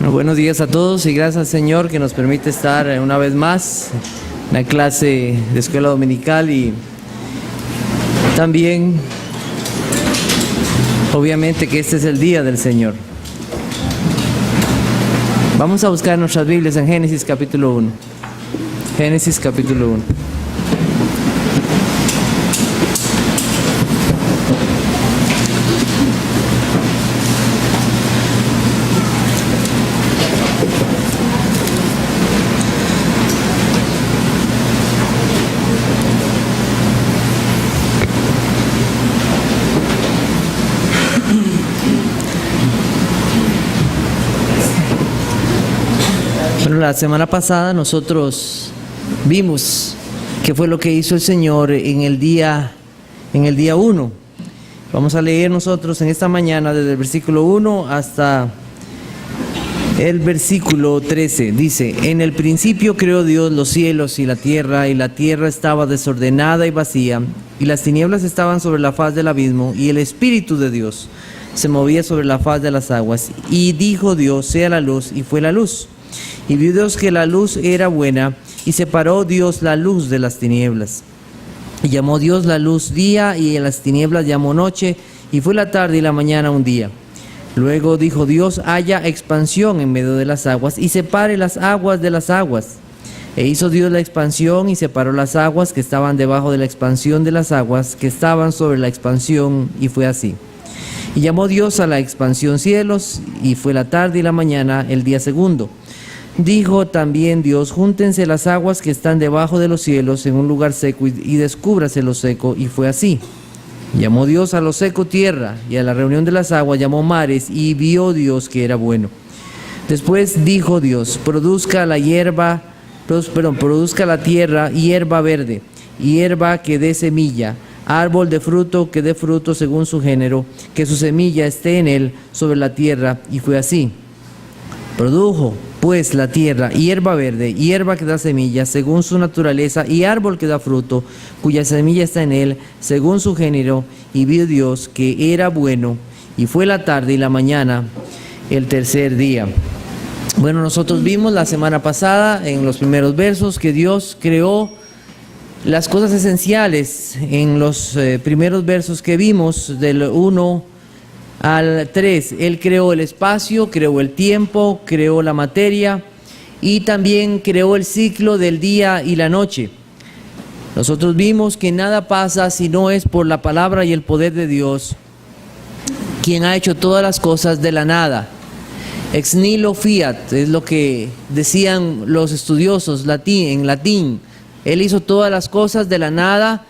Bueno, buenos días a todos y gracias al Señor que nos permite estar una vez más en la clase de escuela dominical y también obviamente que este es el día del Señor. Vamos a buscar nuestras Biblias en Génesis capítulo 1. Génesis capítulo 1. La semana pasada nosotros vimos qué fue lo que hizo el Señor en el día 1. Vamos a leer nosotros en esta mañana desde el versículo 1 hasta el versículo 13. Dice: en el principio creó Dios los cielos y la tierra estaba desordenada y vacía, y las tinieblas estaban sobre la faz del abismo, y el Espíritu de Dios se movía sobre la faz de las aguas. Y dijo Dios: sea la luz, y fue la luz. Y vio Dios que la luz era buena, y separó Dios la luz de las tinieblas. Y llamó Dios la luz día, y en las tinieblas llamó noche, y fue la tarde y la mañana un día. Luego dijo Dios: haya expansión en medio de las aguas, y separe las aguas de las aguas. E hizo Dios la expansión, y separó las aguas que estaban debajo de la expansión de las aguas que estaban sobre la expansión, y fue así. Y llamó Dios a la expansión cielos, y fue la tarde y la mañana el día segundo. Dijo también Dios: júntense las aguas que están debajo de los cielos en un lugar seco, y descúbrase lo seco, y fue así. Llamó Dios a lo seco tierra, y a la reunión de las aguas llamó mares, y vio Dios que era bueno. Después dijo Dios: produzca la tierra hierba verde, hierba que dé semilla, árbol de fruto que dé fruto según su género, que su semilla esté en él sobre la tierra, y fue así. Produjo pues la tierra hierba verde, hierba que da semilla según su naturaleza, y árbol que da fruto, cuya semilla está en él según su género, y vio Dios que era bueno, y fue la tarde y la mañana el tercer día. Bueno, nosotros vimos la semana pasada en los primeros versos que Dios creó las cosas esenciales. En los primeros versos que vimos, del 1 al 3, Él creó el espacio, creó el tiempo, creó la materia y también creó el ciclo del día y la noche. Nosotros vimos que nada pasa si no es por la palabra y el poder de Dios, quien ha hecho todas las cosas de la nada. Ex nihilo fiat, es lo que decían los estudiosos en latín. Él hizo todas las cosas de la nada,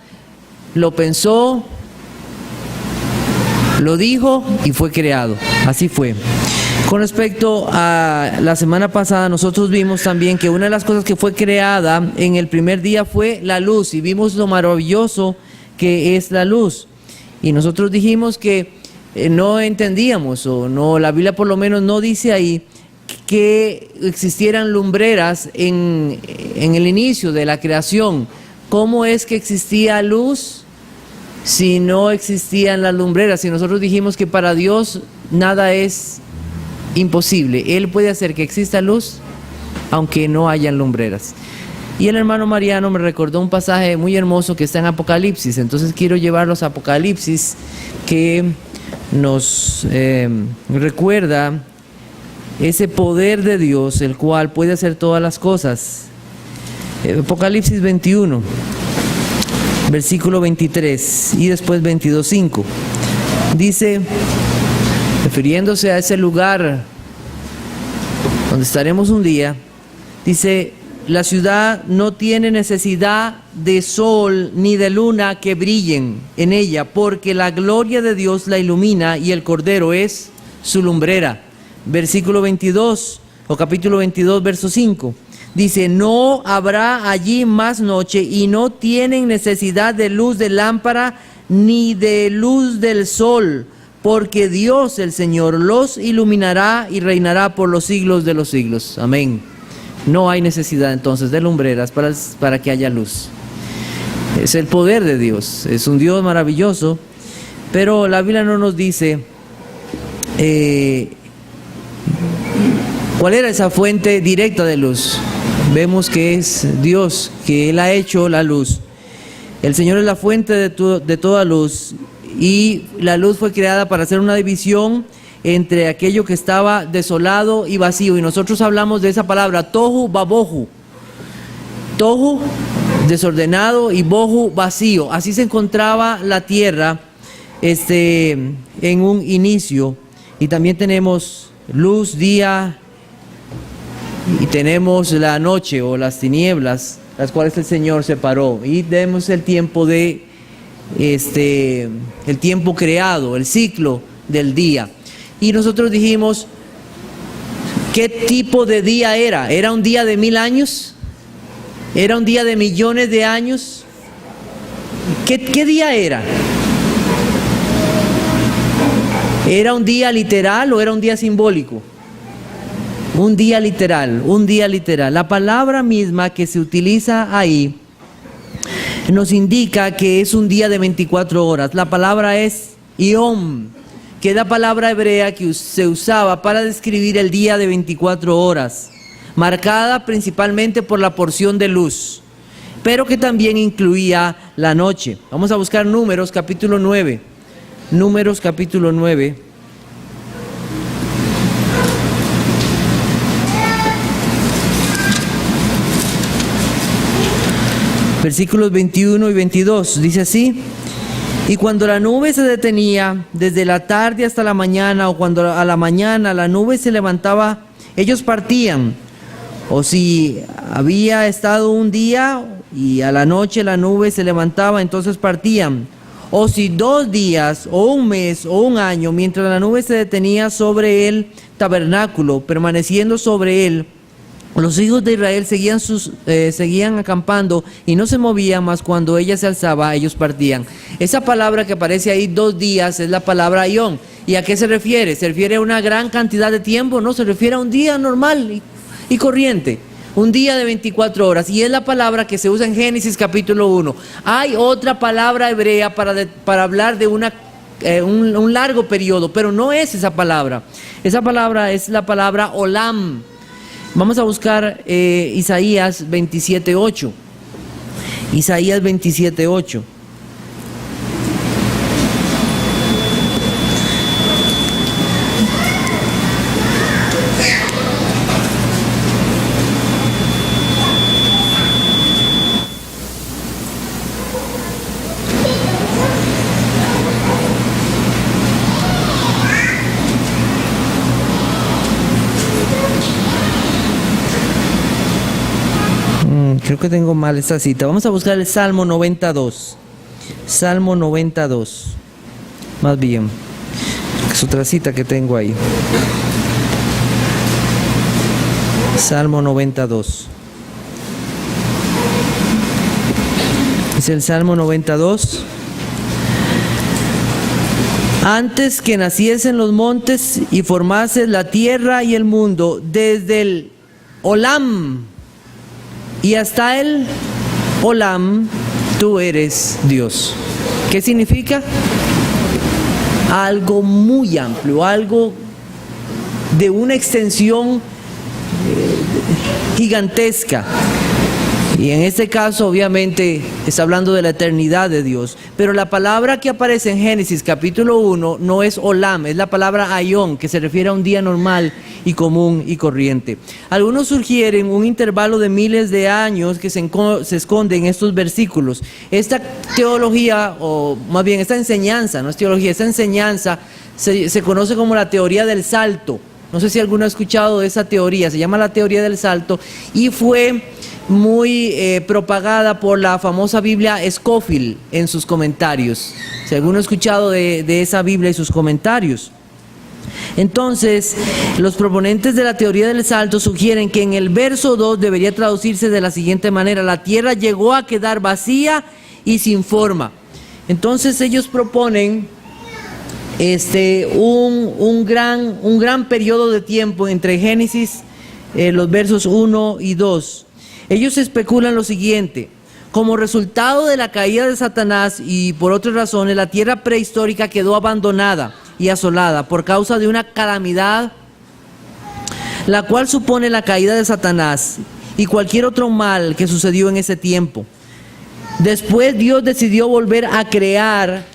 lo pensó, lo dijo y fue creado. Así fue. Con respecto a la semana pasada, nosotros vimos también que una de las cosas que fue creada en el primer día fue la luz, y vimos lo maravilloso que es la luz. Y nosotros dijimos que no entendíamos, o no, la Biblia por lo menos no dice ahí que existieran lumbreras en el inicio de la creación. ¿Cómo es que existía luz si no existían las lumbreras? Si nosotros dijimos que para Dios nada es imposible, Él puede hacer que exista luz aunque no hayan lumbreras. Y el hermano Mariano me recordó un pasaje muy hermoso que está en Apocalipsis. Entonces quiero llevarlos a Apocalipsis, que nos recuerda ese poder de Dios, el cual puede hacer todas las cosas. Apocalipsis 21, versículo 23 y después 22:5. Dice, refiriéndose a ese lugar donde estaremos un día, dice: la ciudad no tiene necesidad de sol ni de luna que brillen en ella, porque la gloria de Dios la ilumina, y el Cordero es su lumbrera. Versículo 22, o capítulo 22, verso 5. Dice: no habrá allí más noche, y no tienen necesidad de luz de lámpara ni de luz del sol, porque Dios el Señor los iluminará y reinará por los siglos de los siglos. Amén. No hay necesidad entonces de lumbreras para que haya luz. Es el poder de Dios, es un Dios maravilloso, pero la Biblia no nos dice ¿Cuál era esa fuente directa de luz? Vemos que es Dios, que Él ha hecho la luz. El Señor es la fuente de toda luz, y la luz fue creada para hacer una división entre aquello que estaba desolado y vacío. Y nosotros hablamos de esa palabra, tohu babohu. Tohu, desordenado, y bohu, vacío. Así se encontraba la tierra en un inicio. Y también tenemos luz, día, y tenemos la noche o las tinieblas, las cuales el Señor separó. Y tenemos el tiempo el tiempo creado, el ciclo del día. Y nosotros dijimos, ¿qué tipo de día era? ¿Era un día de 1000 años? ¿Era un día de millones de años? ¿Qué día era? ¿Era un día literal o era un día simbólico? Un día literal, un día literal. La palabra misma que se utiliza ahí nos indica que es un día de 24 horas. La palabra es yom, que es la palabra hebrea que se usaba para describir el día de 24 horas, marcada principalmente por la porción de luz, pero que también incluía la noche. Vamos a buscar Números capítulo 9. Números capítulo 9. Versículos 21 y 22, dice así: y cuando la nube se detenía desde la tarde hasta la mañana, o cuando a la mañana la nube se levantaba, ellos partían. O si había estado un día y a la noche la nube se levantaba, entonces partían. O si 2 días, o un mes, o un año, mientras la nube se detenía sobre el tabernáculo, permaneciendo sobre él, los hijos de Israel seguían acampando y no se movían, más cuando ella se alzaba, ellos partían. Esa palabra que aparece ahí, 2 días, es la palabra ayón. ¿Y a qué se refiere? ¿Se refiere a una gran cantidad de tiempo? No, se refiere a un día normal y corriente. Un día de 24 horas. Y es la palabra que se usa en Génesis capítulo 1. Hay otra palabra hebrea para hablar de un largo periodo, pero no es esa palabra. Esa palabra es la palabra olam. Vamos a buscar Isaías 27:8. Isaías 27:8. Creo que tengo mal esta cita. Vamos a buscar el Salmo 92. Salmo 92. Más bien. Es otra cita que tengo ahí. Salmo 92. Es el Salmo 92. Antes que naciesen los montes y formases la tierra y el mundo, desde el Olam y hasta el Olam, tú eres Dios. ¿Qué significa? Algo muy amplio, algo de una extensión gigantesca. Y en este caso, obviamente, está hablando de la eternidad de Dios. Pero la palabra que aparece en Génesis capítulo 1 no es Olam, es la palabra Ayón, que se refiere a un día normal y común y corriente. Algunos sugieren un intervalo de miles de años que se esconde en estos versículos. Esta teología, o más bien esta enseñanza, no es teología, esta enseñanza se conoce como la teoría del salto. No sé si alguno ha escuchado de esa teoría, se llama la teoría del salto, y fue muy propagada por la famosa Biblia Scofield en sus comentarios. Si alguno ha escuchado de esa Biblia y sus comentarios. Entonces, los proponentes de la teoría del salto sugieren que en el verso 2 debería traducirse de la siguiente manera: la tierra llegó a quedar vacía y sin forma. Entonces ellos proponen un gran periodo de tiempo entre Génesis, los versos 1 y 2. Ellos especulan lo siguiente: como resultado de la caída de Satanás y por otras razones, la tierra prehistórica quedó abandonada y asolada por causa de una calamidad, la cual supone la caída de Satanás y cualquier otro mal que sucedió en ese tiempo. Después Dios decidió volver a crear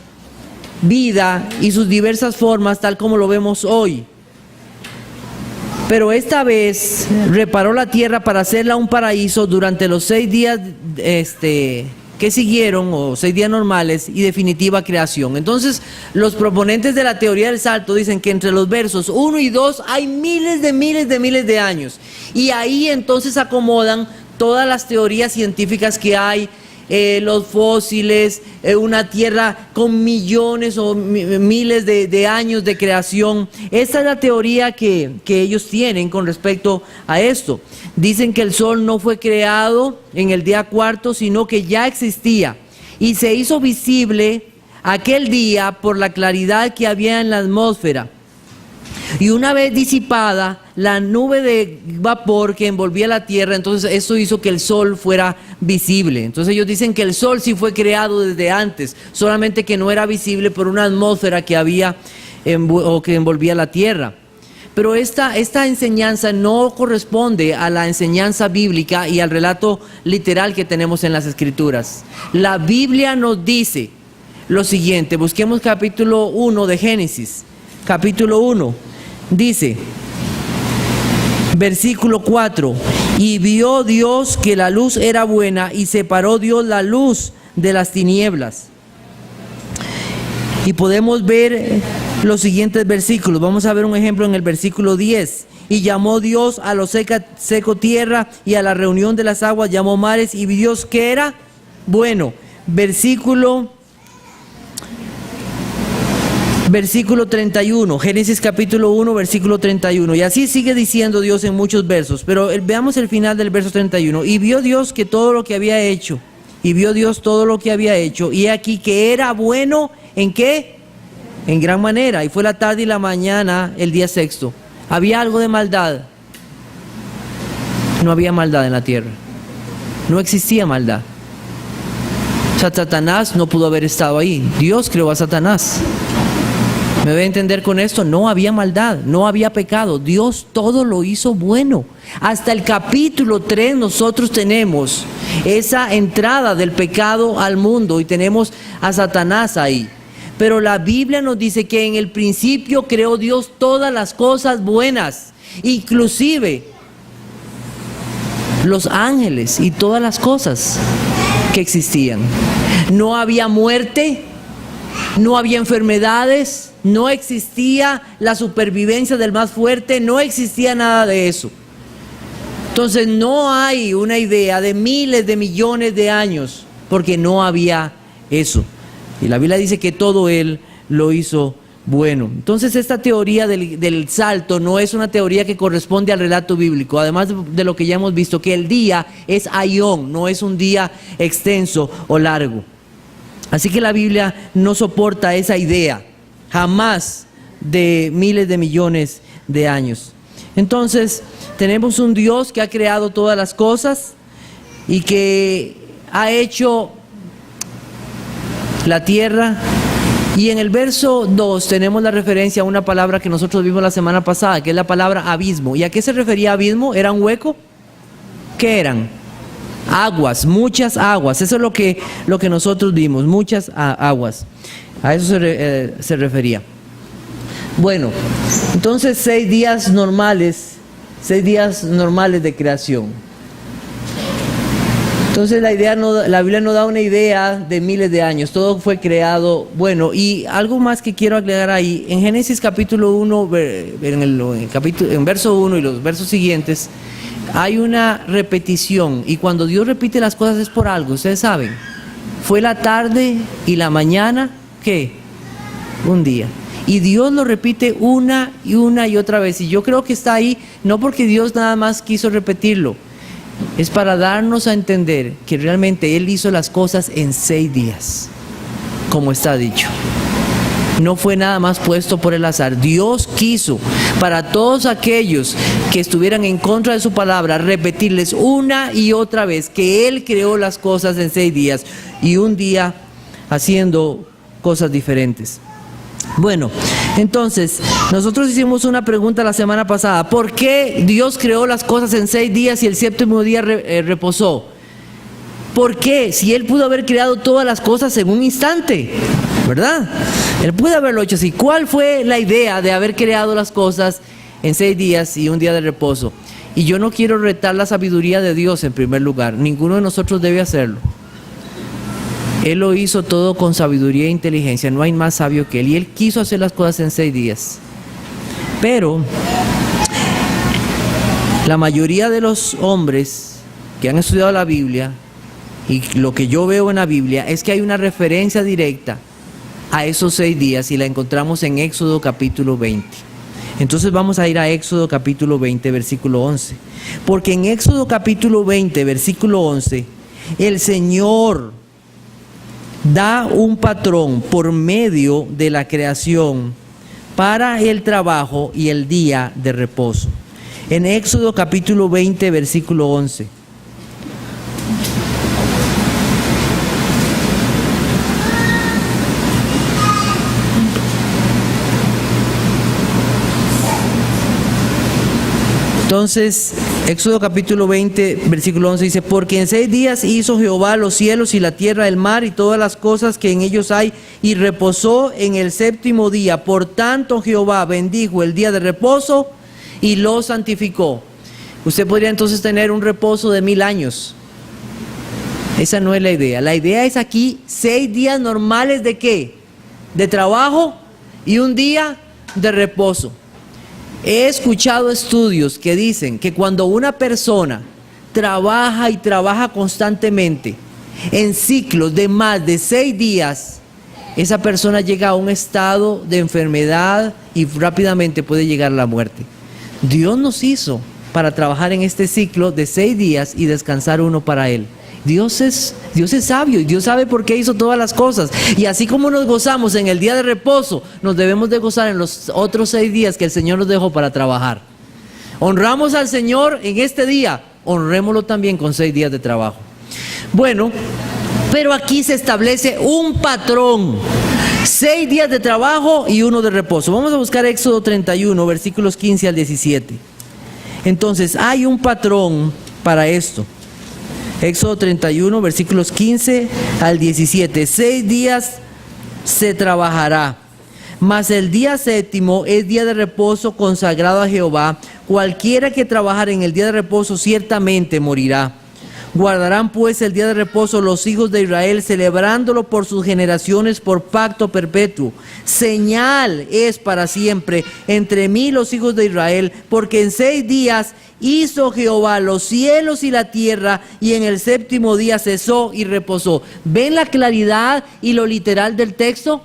vida y sus diversas formas, tal como lo vemos hoy. Pero esta vez reparó la tierra para hacerla un paraíso durante los 6 días que siguieron, o 6 días normales y definitiva creación. Entonces, los proponentes de la teoría del salto dicen que entre los versos 1 y 2 hay miles de años. Y ahí entonces acomodan todas las teorías científicas que hay, los fósiles, una tierra con millones o miles de años de creación. Esta es la teoría que ellos tienen con respecto a esto. Dicen que el sol no fue creado en el día cuarto, sino que ya existía y se hizo visible aquel día por la claridad que había en la atmósfera. Y una vez disipada la nube de vapor que envolvía la tierra, entonces eso hizo que el sol fuera visible. Entonces ellos dicen que el sol sí fue creado desde antes, solamente que no era visible por una atmósfera que había o que envolvía la tierra. Pero esta enseñanza no corresponde a la enseñanza bíblica y al relato literal que tenemos en las Escrituras. La Biblia nos dice lo siguiente. Busquemos capítulo 1 de Génesis. Capítulo 1 dice, versículo 4: y vio Dios que la luz era buena, y separó Dios la luz de las tinieblas. Y podemos ver los siguientes versículos. Vamos a ver un ejemplo en el versículo 10. Y llamó Dios a lo seco tierra, y a la reunión de las aguas llamó mares, y vio Dios que era bueno. Versículo 31, Génesis capítulo 1, versículo 31. Y así sigue diciendo Dios en muchos versos, pero veamos el final del verso 31. Y vio Dios que todo lo que había hecho, y vio Dios todo lo que había hecho, y aquí que era bueno, ¿en qué? En gran manera. Y fue la tarde y la mañana el día sexto. ¿Había algo de maldad? No había maldad en la tierra. No existía maldad. Satanás no pudo haber estado ahí. Dios creó a Satanás. ¿Me voy a entender con esto? No había maldad, no había pecado. Dios todo lo hizo bueno. Hasta el capítulo 3 nosotros tenemos esa entrada del pecado al mundo y tenemos a Satanás ahí. Pero la Biblia nos dice que en el principio creó Dios todas las cosas buenas, inclusive los ángeles y todas las cosas que existían. No había muerte, no había enfermedades, no existía la supervivencia del más fuerte, no existía nada de eso. Entonces no hay una idea de miles de millones de años, porque no había eso. Y la Biblia dice que todo Él lo hizo bueno. Entonces esta teoría del salto no es una teoría que corresponde al relato bíblico, además de lo que ya hemos visto, que el día es aión, no es un día extenso o largo. Así que la Biblia no soporta esa idea, jamás, de miles de millones de años. Entonces, tenemos un Dios que ha creado todas las cosas y que ha hecho la tierra. Y en el verso 2 tenemos la referencia a una palabra que nosotros vimos la semana pasada, que es la palabra abismo. ¿Y a qué se refería abismo? ¿Era un hueco? ¿Qué eran? Aguas, muchas aguas. Eso es lo que nosotros vimos, muchas aguas. A eso se refería. Bueno, entonces 6 días normales de creación. Entonces la Biblia no da una idea de miles de años, todo fue creado bueno. Y algo más que quiero agregar ahí, en Génesis capítulo 1, en verso 1 y los versos siguientes, hay una repetición, y cuando Dios repite las cosas es por algo, ustedes saben. Fue la tarde y la mañana, ¿qué? Un día. Y Dios lo repite una y otra vez. Y yo creo que está ahí, no porque Dios nada más quiso repetirlo, es para darnos a entender que realmente Él hizo las cosas en 6 días, como está dicho. No fue nada más puesto por el azar. Dios quiso, para todos aquellos que estuvieran en contra de su palabra, repetirles una y otra vez que Él creó las cosas en 6 días y un día haciendo cosas diferentes. Bueno, entonces, nosotros hicimos una pregunta la semana pasada. ¿Por qué Dios creó las cosas en 6 días y el séptimo día reposó? ¿Por qué? Si Él pudo haber creado todas las cosas en un instante, ¿verdad? Él pudo haberlo hecho así. ¿Cuál fue la idea de haber creado las cosas en 6 días y un día de reposo? Y yo no quiero retar la sabiduría de Dios en primer lugar. Ninguno de nosotros debe hacerlo. Él lo hizo todo con sabiduría e inteligencia. No hay más sabio que Él. Y Él quiso hacer las cosas en 6 días. Pero la mayoría de los hombres que han estudiado la Biblia, y lo que yo veo en la Biblia, es que hay una referencia directa a esos 6 días y la encontramos en Éxodo capítulo 20. Entonces vamos a ir a Éxodo capítulo 20, versículo 11. Porque en Éxodo capítulo 20, versículo 11, el Señor da un patrón por medio de la creación para el trabajo y el día de reposo. En Éxodo capítulo 20, versículo 11. Entonces, Éxodo capítulo 20, versículo 11 dice: porque en 6 días hizo Jehová los cielos y la tierra, el mar y todas las cosas que en ellos hay, y reposó en el séptimo día. Por tanto, Jehová bendijo el día de reposo y lo santificó. Usted podría entonces tener un reposo de 1000 años. Esa no es la idea. La idea es aquí 6 días normales ¿de qué? De trabajo y un día de reposo. He escuchado estudios que dicen que cuando una persona trabaja y trabaja constantemente en ciclos de más de 6 días, esa persona llega a un estado de enfermedad y rápidamente puede llegar a la muerte. Dios nos hizo para trabajar en este ciclo de 6 días y descansar uno para Él. Dios es sabio y Dios sabe por qué hizo todas las cosas. Y así como nos gozamos en el día de reposo, nos debemos de gozar en los otros 6 días que el Señor nos dejó para trabajar. Honramos al Señor en este día, honrémoslo también con 6 días de trabajo. Bueno, pero aquí se establece un patrón: 6 días de trabajo y 1 de reposo. Vamos a buscar Éxodo 31, versículos 15 al 17. Entonces, hay un patrón para esto. Éxodo 31, versículos 15 al 17. 6 días se trabajará, mas el día séptimo es día de reposo consagrado a Jehová. Cualquiera que trabajare en el día de reposo ciertamente morirá. Guardarán pues el día de reposo los hijos de Israel, celebrándolo por sus generaciones por pacto perpetuo. Señal es para siempre entre mí y los hijos de Israel, porque en 6 días hizo Jehová los cielos y la tierra, y en el séptimo día cesó y reposó. ¿Ven la claridad y lo literal del texto?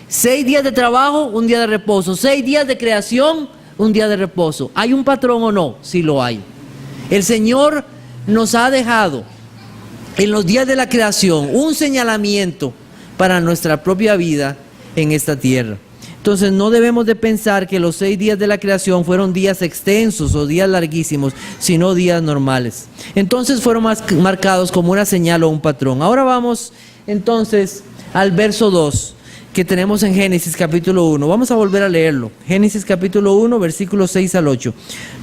6 días de trabajo, un día de reposo. 6 días de creación, un día de reposo. ¿Hay un patrón o no? Sí lo hay. El Señor nos ha dejado en los días de la creación un señalamiento para nuestra propia vida en esta tierra. Entonces no debemos de pensar que los 6 días de la creación fueron días extensos o días larguísimos, sino días normales. Entonces fueron marcados como una señal o un patrón. Ahora vamos entonces al verso 2 que tenemos en Génesis capítulo 1. Vamos a volver a leerlo. Génesis capítulo 1, versículos 6 al 8.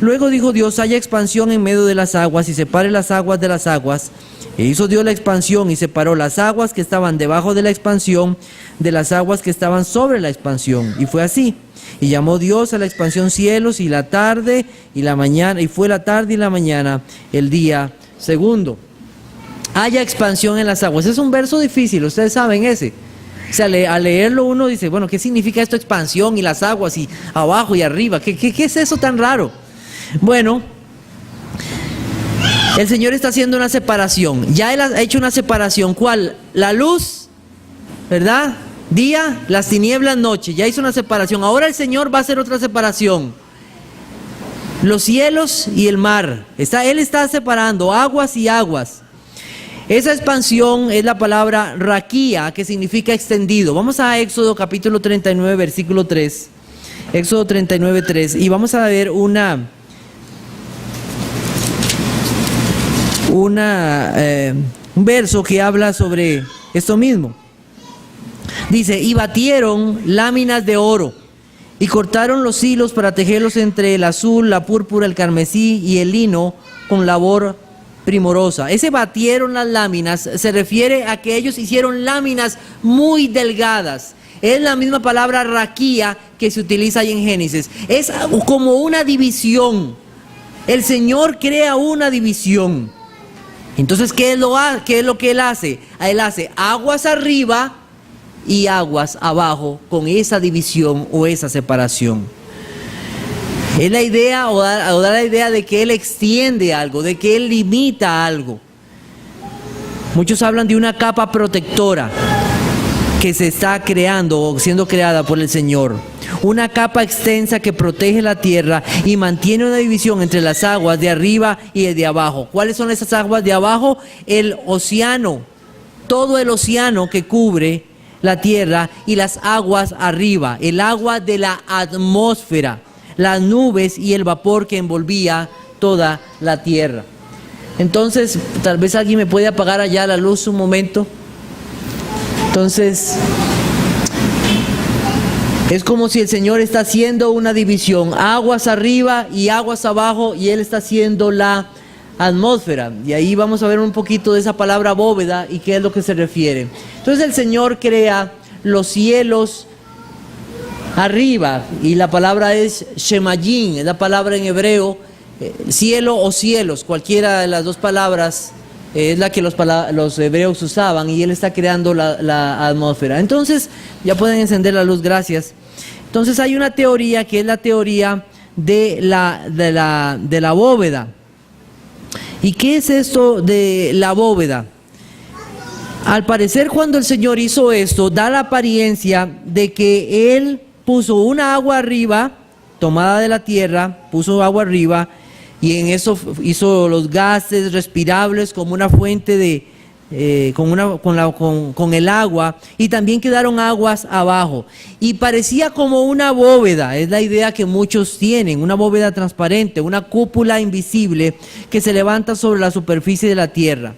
Luego dijo Dios: haya expansión en medio de las aguas y separe las aguas de las aguas. E hizo Dios la expansión y separó las aguas que estaban debajo de la expansión de las aguas que estaban sobre la expansión. Y fue así. Y llamó Dios a la expansión cielos y la tarde y la mañana. Y fue la tarde y la mañana el día segundo. Haya expansión en las aguas. Es un verso difícil, ustedes saben ese. O sea, al leerlo uno dice, bueno, ¿qué significa esto, expansión y las aguas y abajo y arriba? ¿Qué es eso tan raro? Bueno, el Señor está haciendo una separación. Ya Él ha hecho una separación. ¿Cuál? La luz, ¿verdad? Día, las tinieblas, noche. Ya hizo una separación. Ahora el Señor va a hacer otra separación. Los cielos y el mar. Él está separando aguas y aguas. Esa expansión es la palabra raquía, que significa extendido. Vamos a Éxodo capítulo 39, versículo 3. Éxodo 39, 3. Y vamos a ver un verso que habla sobre esto mismo. Dice, y batieron láminas de oro, y cortaron los hilos para tejerlos entre el azul, la púrpura, el carmesí y el lino con labor primorosa. Ese batieron las láminas se refiere a que ellos hicieron láminas muy delgadas. Es la misma palabra raquía que se utiliza ahí en Génesis. Es como una división. El Señor crea una división. Entonces, ¿qué es lo que Él hace? Él hace aguas arriba y aguas abajo con esa división o esa separación. Es la idea o da la idea de que Él extiende algo, de que Él limita algo. Muchos hablan de una capa protectora que se está creando o siendo creada por el Señor. Una capa extensa que protege la tierra y mantiene una división entre las aguas de arriba y de abajo. ¿Cuáles son esas aguas de abajo? El océano, todo el océano que cubre la tierra, y las aguas arriba, el agua de la atmósfera, las nubes y el vapor que envolvía toda la tierra. Entonces, tal vez alguien me puede apagar allá la luz un momento. Entonces, es como si el Señor está haciendo una división, aguas arriba y aguas abajo, y Él está haciendo la atmósfera. Y ahí vamos a ver un poquito de esa palabra bóveda y qué es lo que se refiere. Entonces el Señor crea los cielos arriba, y la palabra es shemayim, es la palabra en hebreo, cielo o cielos, cualquiera de las dos palabras es la que los hebreos usaban, y Él está creando la atmósfera. Entonces, ya pueden encender la luz, gracias. Entonces hay una teoría que es la teoría de la bóveda. ¿Y qué es esto de la bóveda? Al parecer, cuando el Señor hizo esto, da la apariencia de que Él puso una agua arriba, tomada de la tierra, puso agua arriba, y en eso hizo los gases respirables como una fuente con el agua, y también quedaron aguas abajo. Y parecía como una bóveda, es la idea que muchos tienen, una bóveda transparente, una cúpula invisible que se levanta sobre la superficie de la tierra.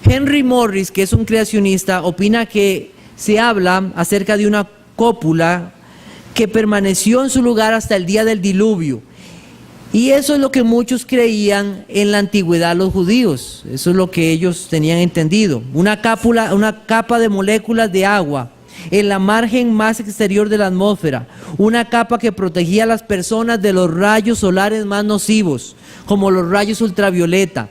Henry Morris, que es un creacionista, opina que se habla acerca de una cúpula que permaneció en su lugar hasta el día del diluvio. Y eso es lo que muchos creían en la antigüedad los judíos. Eso es lo que ellos tenían entendido. Una capa de moléculas de agua en la margen más exterior de la atmósfera. Una capa que protegía a las personas de los rayos solares más nocivos, como los rayos ultravioleta.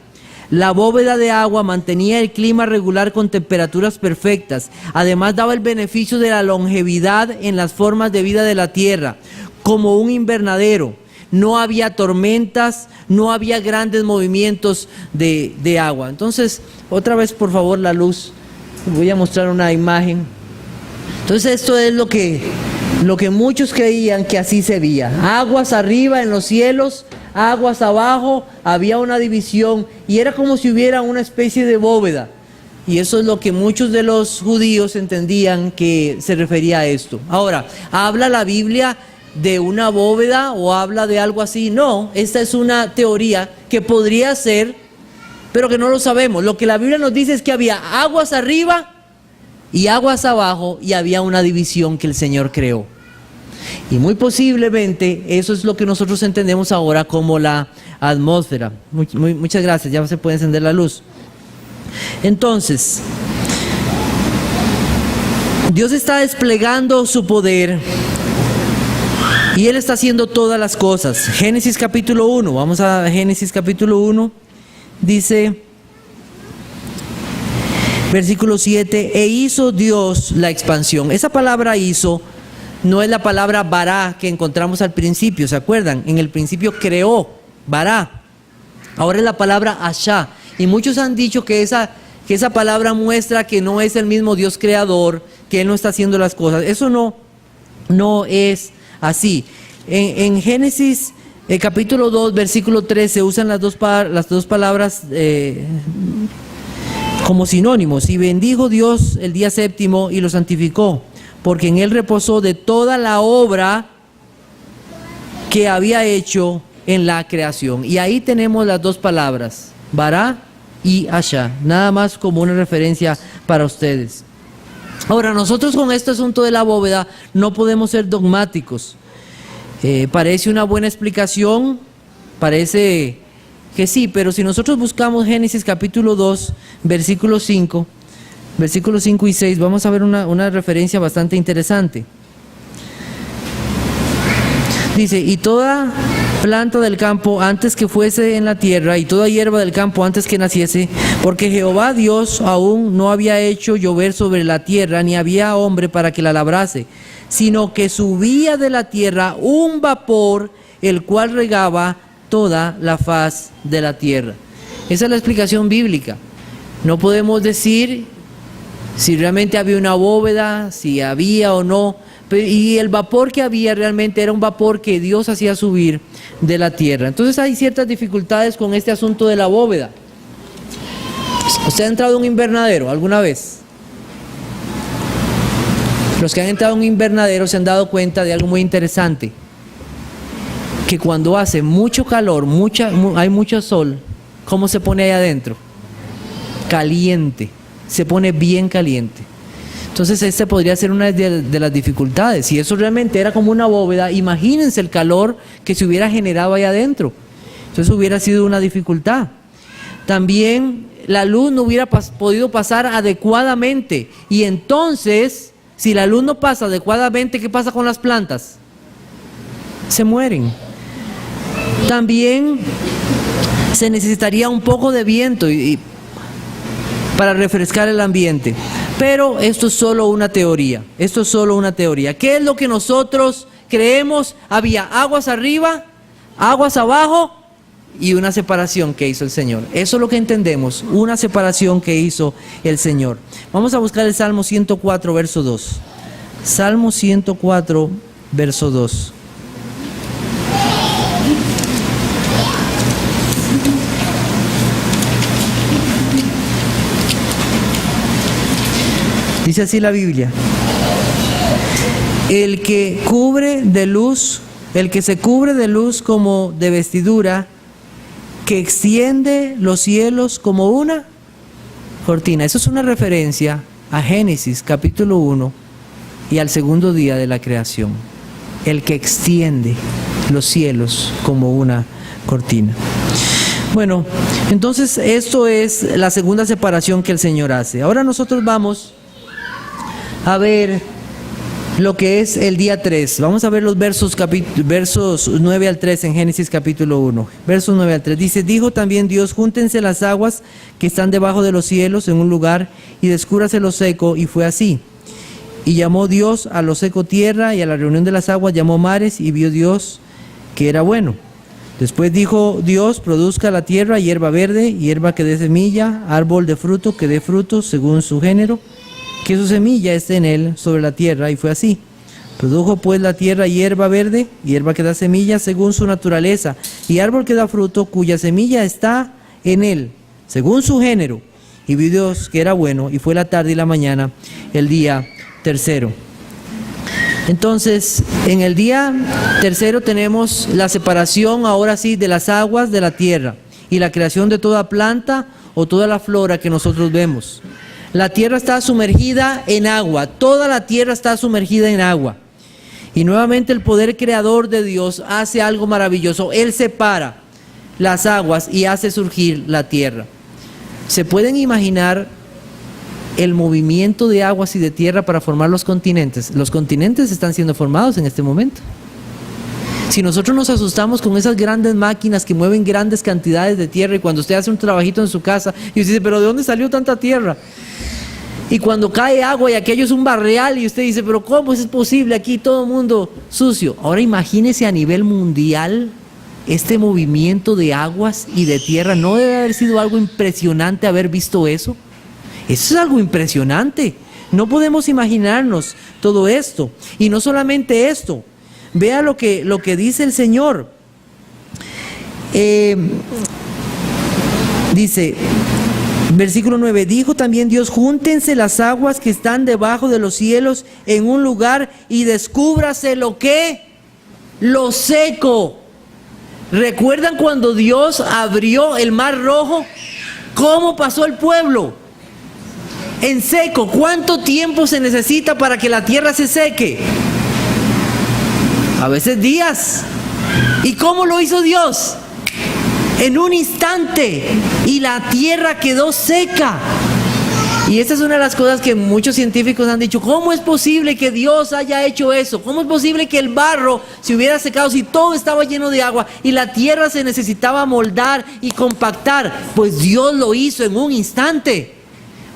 La bóveda de agua mantenía el clima regular con temperaturas perfectas. Además, daba el beneficio de la longevidad en las formas de vida de la tierra, como un invernadero. No había tormentas, no había grandes movimientos de agua. Entonces, otra vez, por favor, la luz. Voy a mostrar una imagen. Entonces, esto es lo que muchos creían que así se veía. Aguas arriba en los cielos, aguas abajo, había una división, y era como si hubiera una especie de bóveda. Y eso es lo que muchos de los judíos entendían que se refería a esto. Ahora, ¿habla la Biblia de una bóveda o habla de algo así? No, esta es una teoría que podría ser, pero que no lo sabemos. Lo que la Biblia nos dice es que había aguas arriba y aguas abajo, y había una división que el Señor creó. Y muy posiblemente eso es lo que nosotros entendemos ahora como la atmósfera. Muchas gracias, ya se puede encender la luz. Entonces, Dios está desplegando su poder y Él está haciendo todas las cosas. Génesis capítulo 1, vamos a Génesis capítulo 1, dice, versículo 7, e hizo Dios la expansión. Esa palabra hizo no es la palabra bará que encontramos al principio, ¿se acuerdan? En el principio creó, bará. Ahora es la palabra ashá. Y muchos han dicho que esa palabra muestra que no es el mismo Dios creador, que Él no está haciendo las cosas. Eso no es así. En Génesis capítulo 2, versículo 3 se usan las dos palabras como sinónimos. Y bendijo Dios el día séptimo y lo santificó, porque en Él reposó de toda la obra que había hecho en la creación. Y ahí tenemos las dos palabras, bará y ashá, nada más como una referencia para ustedes. Ahora, nosotros con este asunto de la bóveda no podemos ser dogmáticos. Parece una buena explicación, parece que sí, pero si nosotros buscamos Génesis capítulo 2, versículos 5 y 6, vamos a ver una referencia bastante interesante. Dice, y toda planta del campo antes que fuese en la tierra, y toda hierba del campo antes que naciese, porque Jehová Dios aún no había hecho llover sobre la tierra, ni había hombre para que la labrase, sino que subía de la tierra un vapor, el cual regaba toda la faz de la tierra. Esa es la explicación bíblica. No podemos decir si realmente había una bóveda, si había o no, y el vapor que había realmente era un vapor que Dios hacía subir de la tierra. Entonces hay ciertas dificultades con este asunto de la bóveda. ¿Usted ha entrado a un invernadero alguna vez? Los que han entrado a un invernadero se han dado cuenta de algo muy interesante, que cuando hace mucho calor, hay mucho sol, ¿cómo se pone ahí adentro? Caliente, se pone bien caliente. Entonces esta podría ser una de las dificultades. Si eso realmente era como una bóveda, imagínense el calor que se hubiera generado ahí adentro. Entonces hubiera sido una dificultad. También la luz no hubiera podido pasar adecuadamente. Y entonces, si la luz no pasa adecuadamente, ¿qué pasa con las plantas? Se mueren. También se necesitaría un poco de viento para refrescar el ambiente. Pero esto es solo una teoría. Esto es solo una teoría. ¿Qué es lo que nosotros creemos? Había aguas arriba, aguas abajo y una separación que hizo el Señor. Eso es lo que entendemos, una separación que hizo el Señor. Vamos a buscar el Salmo 104, verso 2. Salmo 104, verso 2. Dice así la Biblia: el que se cubre de luz como de vestidura, que extiende los cielos como una cortina. Eso es una referencia a Génesis capítulo 1 y al segundo día de la creación. El que extiende los cielos como una cortina. Bueno, entonces esto es la segunda separación que el Señor hace. Ahora nosotros vamos a ver lo que es el día 3. Vamos a ver los versos 9 al 3 en Génesis capítulo 1. Versos 9 al 3. Dice: dijo también Dios, júntense las aguas que están debajo de los cielos en un lugar y descúbrase lo seco, y fue así. Y llamó Dios a lo seco tierra, y a la reunión de las aguas llamó mares, y vio Dios que era bueno. Después dijo Dios: produzca la tierra hierba verde, hierba que dé semilla, árbol de fruto que dé frutos según su género, que su semilla esté en él sobre la tierra, y fue así. Produjo pues la tierra hierba verde, hierba que da semilla según su naturaleza, y árbol que da fruto cuya semilla está en él, según su género. Y vio Dios que era bueno, y fue la tarde y la mañana, el día tercero. Entonces, en el día tercero tenemos la separación, ahora sí, de las aguas de la tierra, y la creación de toda planta o toda la flora que nosotros vemos. La tierra está sumergida en agua, toda la tierra está sumergida en agua. Y nuevamente el poder creador de Dios hace algo maravilloso. Él separa las aguas y hace surgir la tierra. ¿Se pueden imaginar el movimiento de aguas y de tierra para formar los continentes? Los continentes están siendo formados en este momento. Si nosotros nos asustamos con esas grandes máquinas que mueven grandes cantidades de tierra, y cuando usted hace un trabajito en su casa y usted dice: ¿pero de dónde salió tanta tierra? Y cuando cae agua y aquello es un barrial y usted dice: ¿pero cómo es posible aquí todo el mundo sucio? Ahora imagínese a nivel mundial este movimiento de aguas y de tierra. ¿No debe haber sido algo impresionante haber visto eso? Eso es algo impresionante. No podemos imaginarnos todo esto. Y no solamente esto. Vea lo que dice el Señor. Dice, versículo 9: dijo también Dios: júntense las aguas que están debajo de los cielos en un lugar, y descúbrase lo que, lo seco. ¿Recuerdan cuando Dios abrió el mar rojo? ¿Cómo pasó el pueblo? en seco. ¿Cuánto tiempo se necesita para que la tierra se seque? A veces días. ¿Y cómo lo hizo Dios? En un instante. Y la tierra quedó seca. Y esta es una de las cosas que muchos científicos han dicho. ¿Cómo es posible que Dios haya hecho eso? ¿Cómo es posible que el barro se hubiera secado si todo estaba lleno de agua y la tierra se necesitaba moldar y compactar? Pues Dios lo hizo en un instante.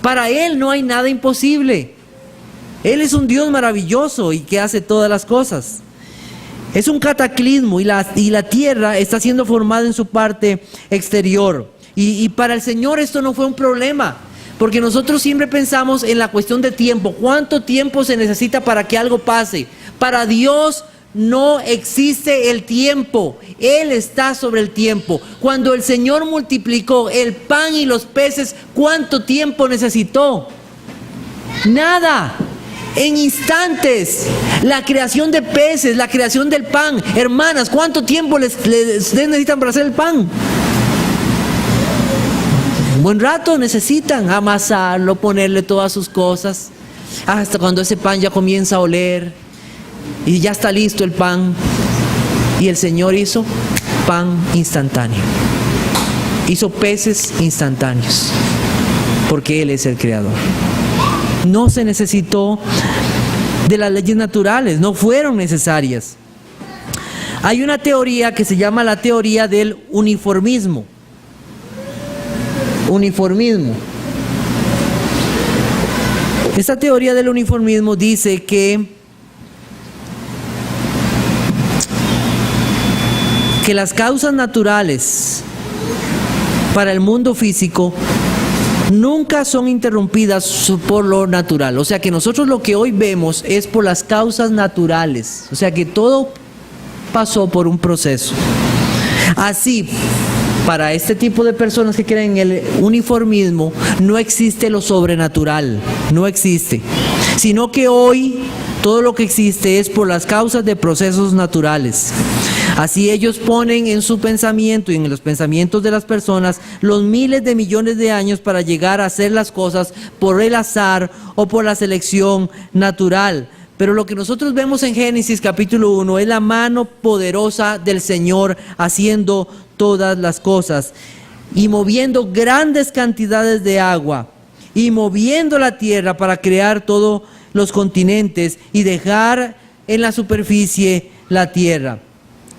Para Él no hay nada imposible. Él es un Dios maravilloso y que hace todas las cosas. Es un cataclismo y la tierra está siendo formada en su parte exterior. Y para el Señor esto no fue un problema. Porque nosotros siempre pensamos en la cuestión de tiempo. ¿Cuánto tiempo se necesita para que algo pase? Para Dios no existe el tiempo. Él está sobre el tiempo. Cuando el Señor multiplicó el pan y los peces, ¿cuánto tiempo necesitó? Nada. En instantes. La creación de peces, la creación del pan. Hermanas, ¿cuánto tiempo les necesitan para hacer el pan? Un buen rato necesitan amasarlo, ponerle todas sus cosas, hasta cuando ese pan ya comienza a oler y ya está listo el pan. Y el Señor hizo pan instantáneo, hizo peces instantáneos, porque Él es el creador. No se necesitó de las leyes naturales, no fueron necesarias. Hay una teoría que se llama la teoría del uniformismo. Esta teoría del uniformismo dice que las causas naturales para el mundo físico nunca son interrumpidas por lo natural. O sea que nosotros lo que hoy vemos es por las causas naturales. O sea que todo pasó por un proceso. Así, para este tipo de personas que creen en el uniformismo, no existe lo sobrenatural, no existe. Sino que hoy todo lo que existe es por las causas de procesos naturales. Así ellos ponen en su pensamiento y en los pensamientos de las personas los miles de millones de años para llegar a hacer las cosas por el azar o por la selección natural. Pero lo que nosotros vemos en Génesis capítulo 1 es la mano poderosa del Señor haciendo todas las cosas y moviendo grandes cantidades de agua y moviendo la tierra para crear todos los continentes y dejar en la superficie la tierra.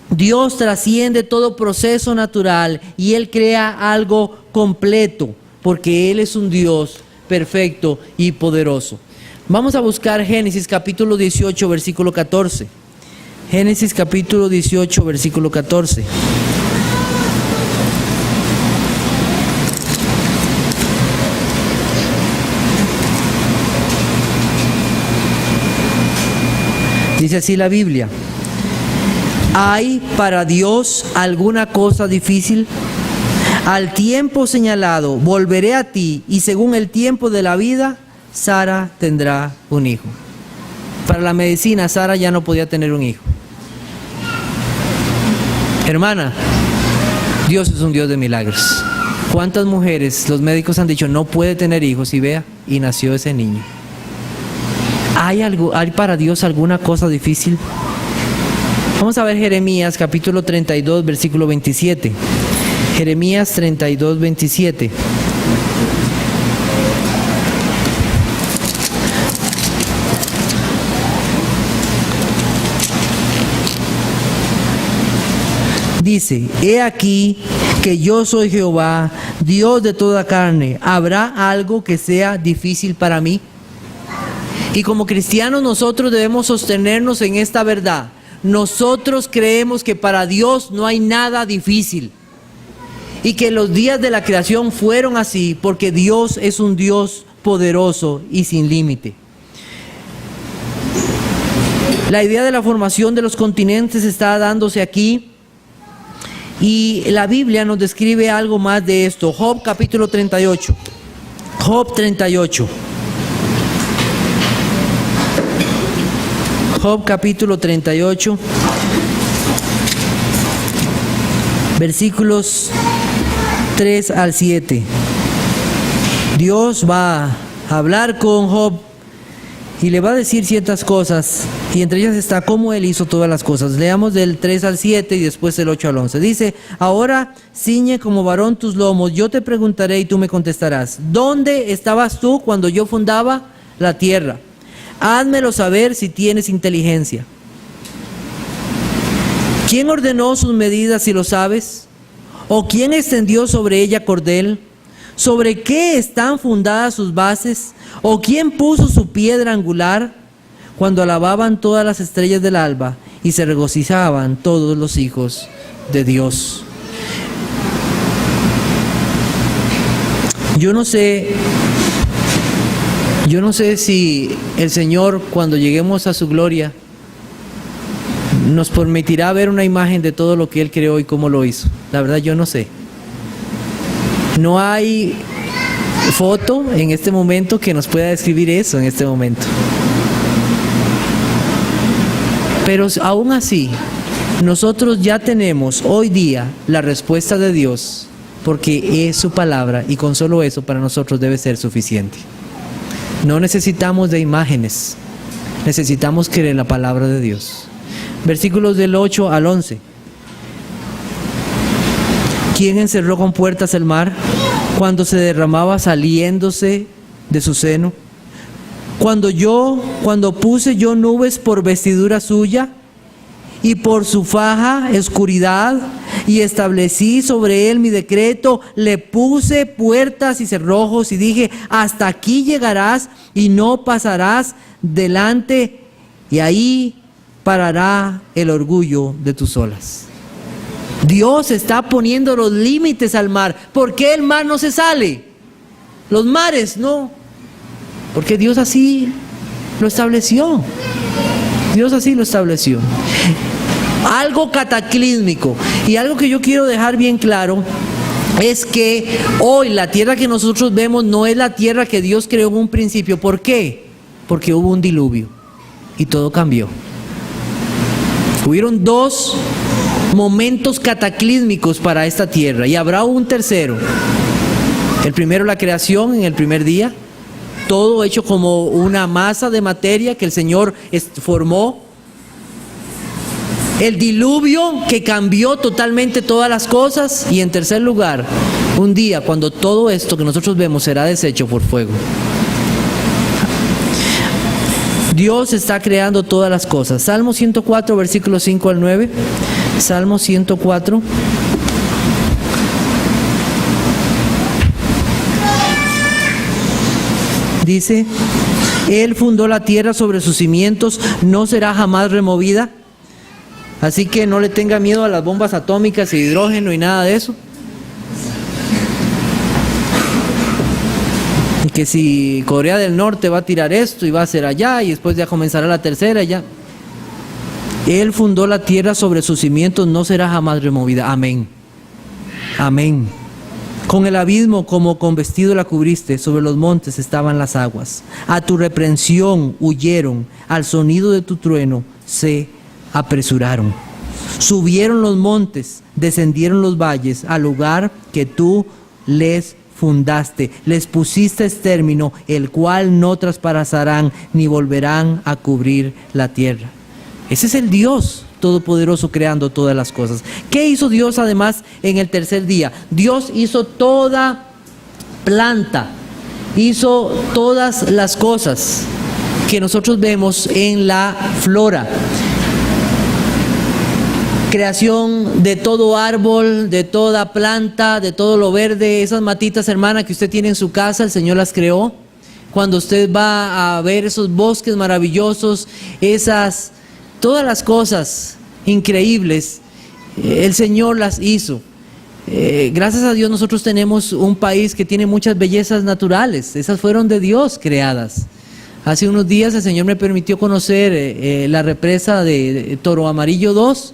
Dios trasciende todo proceso natural y Él crea algo completo porque Él es un Dios perfecto y poderoso. Vamos a buscar Génesis capítulo 18 versículo 14. Génesis capítulo 18 versículo 14. Dice así la Biblia: ¿hay para Dios alguna cosa difícil? Al tiempo señalado volveré a ti, y según el tiempo de la vida, Sara tendrá un hijo. Para la medicina, Sara ya no podía tener un hijo. Hermana, Dios es un Dios de milagros. ¿Cuántas mujeres los médicos han dicho no puede tener hijos y vea, y nació ese niño? ¿Hay para Dios alguna cosa difícil? Vamos a ver Jeremías capítulo 32 versículo 27. Jeremías 32, 27. Dice: he aquí que yo soy Jehová, Dios de toda carne. ¿Habrá algo que sea difícil para mí? Y como cristianos nosotros debemos sostenernos en esta verdad. Nosotros creemos que para Dios no hay nada difícil. Y que los días de la creación fueron así porque Dios es un Dios poderoso y sin límite. La idea de la formación de los continentes está dándose aquí. Y la Biblia nos describe algo más de esto. Job capítulo 38. Job 38. Job capítulo 38. Versículos 3 al 7. Dios va a hablar con Job y le va a decir ciertas cosas, y entre ellas está cómo él hizo todas las cosas. Leamos del 3 al 7 y después del 8 al 11. Dice: ahora ciñe como varón tus lomos, yo te preguntaré y tú me contestarás. ¿Dónde estabas tú cuando yo fundaba la tierra? Házmelo saber si tienes inteligencia. ¿Quién ordenó sus medidas, si lo sabes? ¿O quién extendió sobre ella cordel? ¿Sobre qué están fundadas sus bases? ¿O quién puso su piedra angular? Cuando alababan todas las estrellas del alba y se regocijaban todos los hijos de Dios. Yo no sé si el Señor, cuando lleguemos a su gloria, nos permitirá ver una imagen de todo lo que Él creó y cómo lo hizo. La verdad, yo no sé. No hay foto en este momento que nos pueda describir eso en este momento. Pero aún así, nosotros ya tenemos hoy día la respuesta de Dios, porque es su palabra, y con solo eso para nosotros debe ser suficiente. No necesitamos de imágenes, necesitamos creer en la palabra de Dios. Versículos del 8 al 11. ¿Quién encerró con puertas el mar cuando se derramaba saliéndose de su seno? Cuando puse yo nubes por vestidura suya y por su faja oscuridad, y establecí sobre él mi decreto, le puse puertas y cerrojos y dije: hasta aquí llegarás y no pasarás delante, y ahí parará el orgullo de tus olas. Dios está poniendo los límites al mar. ¿Por qué el mar no se sale? Los mares no. Porque Dios así lo estableció. Dios así lo estableció. Algo cataclísmico. Y algo que yo quiero dejar bien claro es que hoy la tierra que nosotros vemos no es la tierra que Dios creó en un principio. ¿Por qué? Porque hubo un diluvio y todo cambió. Hubieron dos momentos cataclísmicos para esta tierra, y habrá un tercero. El primero, la creación en el primer día, todo hecho como una masa de materia que el Señor formó. El diluvio que cambió totalmente todas las cosas, y en tercer lugar, un día cuando todo esto que nosotros vemos será deshecho por fuego. Dios está creando todas las cosas. Salmo 104, versículos 5 al 9. Salmo 104. Dice: Él fundó la tierra sobre sus cimientos, no será jamás removida. Así que no le tenga miedo a las bombas atómicas y hidrógeno y nada de eso. Y que si Corea del Norte va a tirar esto y va a hacer allá, y después ya comenzará la tercera y ya. Él fundó la tierra sobre sus cimientos, no será jamás removida. Amén. Amén. Con el abismo como con vestido la cubriste, sobre los montes estaban las aguas. A tu reprensión huyeron, al sonido de tu trueno se apresuraron. Subieron los montes, descendieron los valles, al lugar que tú les fundaste. Les pusiste término, el cual no traspasarán ni volverán a cubrir la tierra. Ese es el Dios todopoderoso creando todas las cosas. ¿Qué hizo Dios además en el tercer día? Dios hizo toda planta, hizo todas las cosas que nosotros vemos en la flora. Creación de todo árbol, de toda planta, de todo lo verde. Esas matitas, hermana, que usted tiene en su casa, el Señor las creó. Cuando usted va a ver esos bosques maravillosos, todas las cosas increíbles, el Señor las hizo. Gracias a Dios nosotros tenemos un país que tiene muchas bellezas naturales. Esas fueron de Dios creadas. Hace unos días el Señor me permitió conocer la represa de Toro Amarillo 2,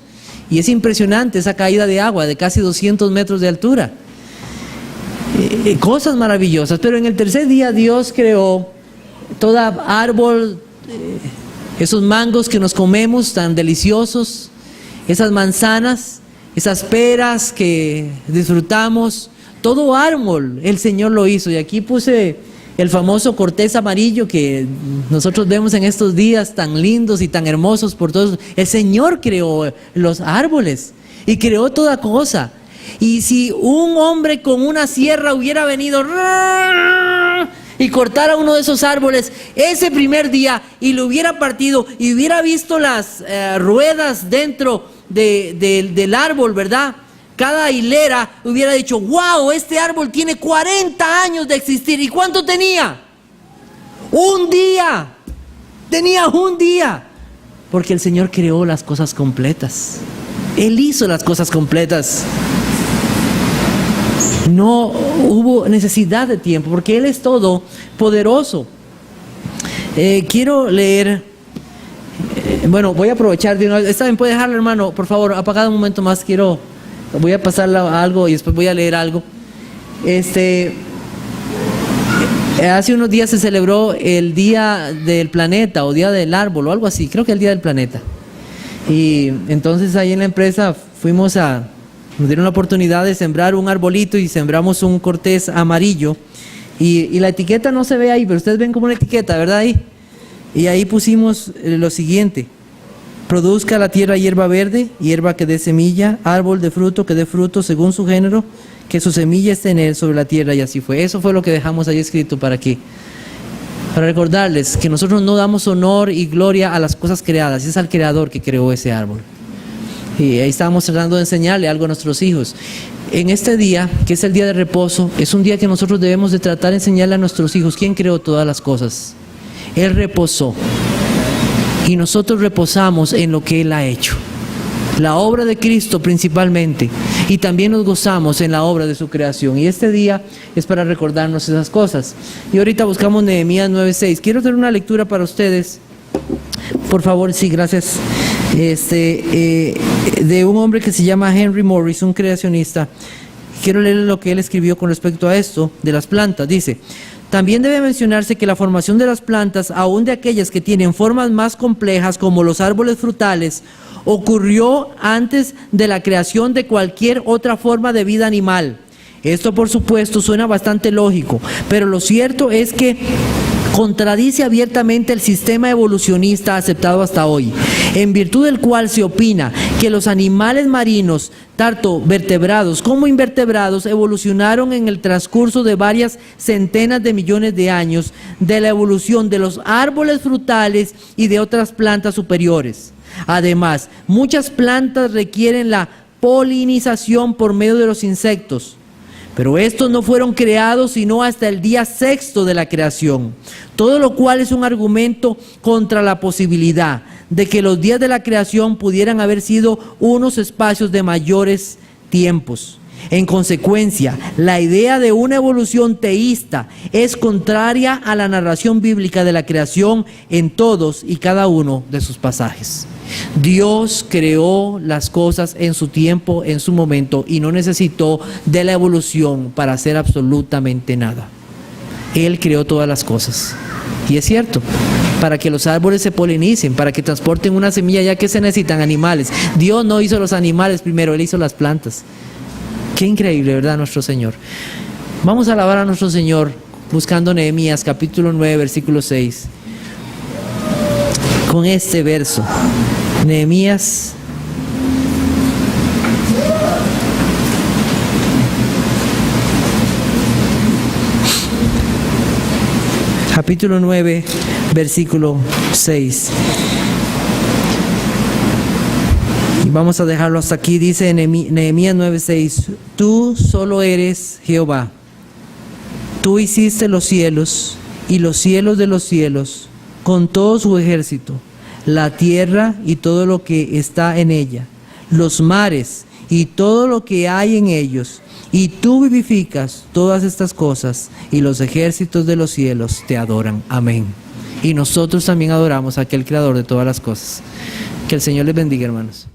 y es impresionante esa caída de agua de casi 200 metros de altura. Cosas maravillosas. Pero en el tercer día Dios creó todo árbol, esos mangos que nos comemos tan deliciosos, esas manzanas, esas peras que disfrutamos, todo árbol el Señor lo hizo. Y aquí puse el famoso cortés amarillo que nosotros vemos en estos días tan lindos y tan hermosos por todos. El Señor creó los árboles y creó toda cosa. Y si un hombre con una sierra hubiera venido y cortara uno de esos árboles ese primer día y lo hubiera partido y hubiera visto las ruedas dentro del árbol, ¿verdad? Cada hilera hubiera dicho, wow, este árbol tiene 40 años de existir. ¿Y cuánto tenía? Un día. Tenía un día. Porque el Señor creó las cosas completas. Él hizo las cosas completas. No hubo necesidad de tiempo, porque Él es todopoderoso. Quiero leer, bueno, voy a aprovechar de una vez. ¿Está bien? ¿Puede dejarlo, hermano? Por favor, apagado un momento más. Voy a pasarle algo y después voy a leer algo. Hace unos días se celebró el Día del Planeta o Día del Árbol o algo así, creo que el Día del Planeta. Y entonces ahí en la empresa nos dieron la oportunidad de sembrar un arbolito y sembramos un cortés amarillo. Y la etiqueta no se ve ahí, pero ustedes ven como una etiqueta, ¿verdad? Ahí. Y ahí pusimos lo siguiente: produzca la tierra hierba verde, hierba que dé semilla, árbol de fruto que dé fruto según su género, que su semilla esté en él sobre la tierra. Y así fue. Eso fue lo que dejamos ahí escrito para recordarles que nosotros no damos honor y gloria a las cosas creadas, es al Creador que creó ese árbol. Y ahí estábamos tratando de enseñarle algo a nuestros hijos. En este día, que es el día de reposo, es un día que nosotros debemos de tratar de enseñarle a nuestros hijos quién creó todas las cosas. Él reposó. Y nosotros reposamos en lo que Él ha hecho. La obra de Cristo principalmente. Y también nos gozamos en la obra de su creación. Y este día es para recordarnos esas cosas. Y ahorita buscamos Nehemías 9:6. Quiero hacer una lectura para ustedes. Por favor, sí, gracias. De un hombre que se llama Henry Morris, un creacionista. Quiero leer lo que él escribió con respecto a esto de las plantas. Dice: también debe mencionarse que la formación de las plantas, aun de aquellas que tienen formas más complejas como los árboles frutales, ocurrió antes de la creación de cualquier otra forma de vida animal. Esto, por supuesto, suena bastante lógico, pero lo cierto es que contradice abiertamente el sistema evolucionista aceptado hasta hoy, en virtud del cual se opina que los animales marinos, tanto vertebrados como invertebrados, evolucionaron en el transcurso de varias centenas de millones de años de la evolución de los árboles frutales y de otras plantas superiores. Además, muchas plantas requieren la polinización por medio de los insectos, pero estos no fueron creados sino hasta el día sexto de la creación, todo lo cual es un argumento contra la posibilidad de que los días de la creación pudieran haber sido unos espacios de mayores tiempos. En consecuencia, la idea de una evolución teísta es contraria a la narración bíblica de la creación en todos y cada uno de sus pasajes. Dios creó las cosas en su tiempo, en su momento, y no necesitó de la evolución para hacer absolutamente nada. Él creó todas las cosas. Y es cierto, para que los árboles se polinicen, para que transporten una semilla, ya que se necesitan animales. Dios no hizo los animales primero, Él hizo las plantas. Qué increíble, ¿verdad? Nuestro Señor. Vamos a alabar a nuestro Señor buscando Nehemías capítulo 9, versículo 6. Con este verso. Nehemías capítulo 9, versículo 6. Y vamos a dejarlo hasta aquí. Dice Nehemías 9:6: tú solo eres Jehová. Tú hiciste los cielos y los cielos de los cielos con todo su ejército, la tierra y todo lo que está en ella, los mares y todo lo que hay en ellos. Y tú vivificas todas estas cosas, y los ejércitos de los cielos te adoran. Amén. Y nosotros también adoramos a aquel Creador de todas las cosas. Que el Señor les bendiga, hermanos.